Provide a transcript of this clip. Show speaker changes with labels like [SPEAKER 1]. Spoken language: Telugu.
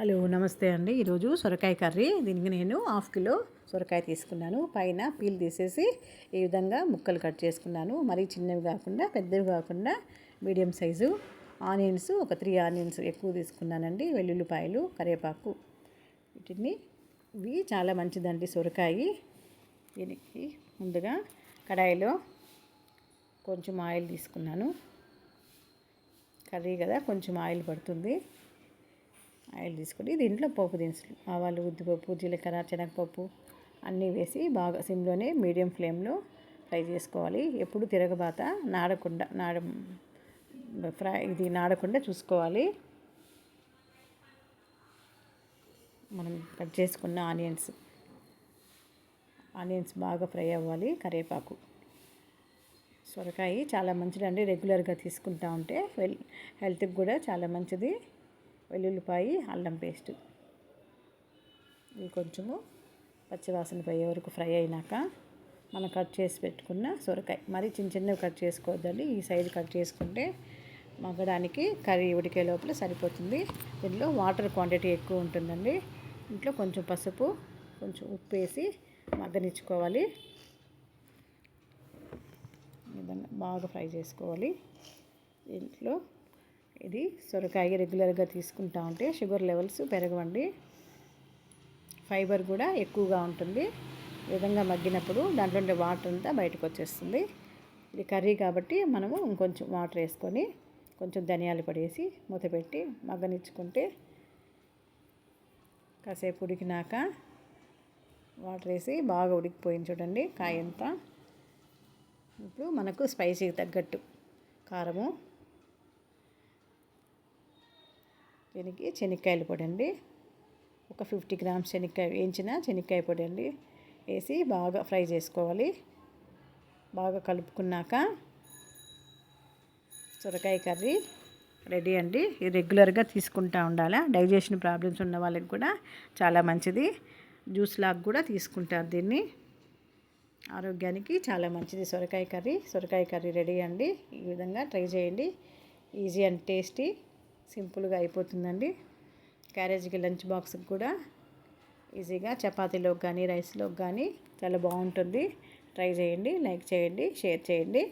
[SPEAKER 1] హలో నమస్తే అండి. ఈరోజు సొరకాయ కర్రీ. దీనికి నేను 1/2 కిలో సొరకాయ తీసుకున్నాను. పైన పీల్ తీసేసి ఈ విధంగా ముక్కలు కట్ చేసుకున్నాను. మరీ చిన్నవి కాకుండా పెద్దవి కాకుండా మీడియం సైజు. ఆనియన్స్ ఒక 3 ఆనియన్స్ ఎక్కువ తీసుకున్నానండి. వెల్లుల్లిపాయలు, కరివేపాకు. ఇవి చాలా మంచిదండి సొరకాయ. దీనికి ముందుగా కడాయిలో కొంచెం ఆయిల్ తీసుకున్నాను. కర్రీ కదా, కొంచెం ఆయిల్ పడుతుంది. ఆయిల్ తీసుకొని దీంట్లో పోపు దినుసులు, ఆవాలు, ఉద్దిపప్పు, జీలకర్ర, శనగపప్పు అన్నీ వేసి బాగా సిమ్లోనే మీడియం ఫ్లేమ్లో ఫ్రై చేసుకోవాలి. ఎప్పుడు తిరగబాత నాడకుండా చూసుకోవాలి. మనం కట్ చేసుకున్న ఆనియన్స్ బాగా ఫ్రై అవ్వాలి. కరివేపాకు, సొరకాయ చాలా మంచిదండి. రెగ్యులర్గా తీసుకుంటా ఉంటే హెల్త్కి కూడా చాలా మంచిది. వెల్లుల్లిపాయ, అల్లం పేస్ట్ ఇవి కొంచెము పచ్చివాసన పోయే వరకు ఫ్రై అయినాక మనం కట్ చేసి పెట్టుకున్న సొరకాయ, మరి చిన్నవి కట్ చేసుకోవద్దండి. ఈ సైడ్ కట్ చేసుకుంటే మగ్గడానికి కర్రీ ఉడికే లోపల సరిపోతుంది. దీనిలో వాటర్ క్వాంటిటీ ఎక్కువ ఉంటుందండి. ఇంట్లో కొంచెం పసుపు, కొంచెం ఉప్పు వేసి మగ్గనిచ్చుకోవాలి. ఈ విధంగా బాగా ఫ్రై చేసుకోవాలి. దీంట్లో ఇది సొరకాయ రెగ్యులర్గా తీసుకుంటా ఉంటే షుగర్ లెవెల్స్ పెరగవండి. ఫైబర్ కూడా ఎక్కువగా ఉంటుంది. ఈ విధంగా మగ్గినప్పుడు దాంట్లో ఉండే వాటర్ అంతా బయటకు వచ్చేస్తుంది. ఇది కర్రీ కాబట్టి మనము ఇంకొంచెం వాటర్ వేసుకొని కొంచెం ధనియాలు పొడి వేసి మూత పెట్టి మగ్గనిచ్చుకుంటే కాసేపు ఉడికినాక వాటర్ వేసి బాగా ఉడికిపోయింది చూడండి కాయ అంతా. ఇప్పుడు మనకు స్పైసీకి తగ్గట్టు కారము, దీనికి శనక్కాయల పొడి అండి, ఒక 50 గ్రామ్స్ వేయించిన శనక్కాయ పొడి అండి వేసి బాగా ఫ్రై చేసుకోవాలి. బాగా కలుపుకున్నాక సొరకాయ కర్రీ రెడీ అండి. ఇది రెగ్యులర్గా తీసుకుంటూ ఉండాలి. డైజెషన్ ప్రాబ్లమ్స్ ఉన్న వాళ్ళకి కూడా చాలా మంచిది. జ్యూస్ లాగా కూడా తీసుకుంటారు దీన్ని. ఆరోగ్యానికి చాలా మంచిది సొరకాయ కర్రీ రెడీ అండి. ఈ విధంగా ట్రై చేయండి. ఈజీ అండ్ టేస్టీ, సింపుల్గా అయిపోతుందండి. క్యారేజ్కి లంచ్ బాక్స్కి కూడా ఈజీగా చపాతీలోకి కానీ రైస్లోకి కానీ చాలా బాగుంటుంది. ట్రై చేయండి, లైక్ చేయండి, షేర్ చేయండి.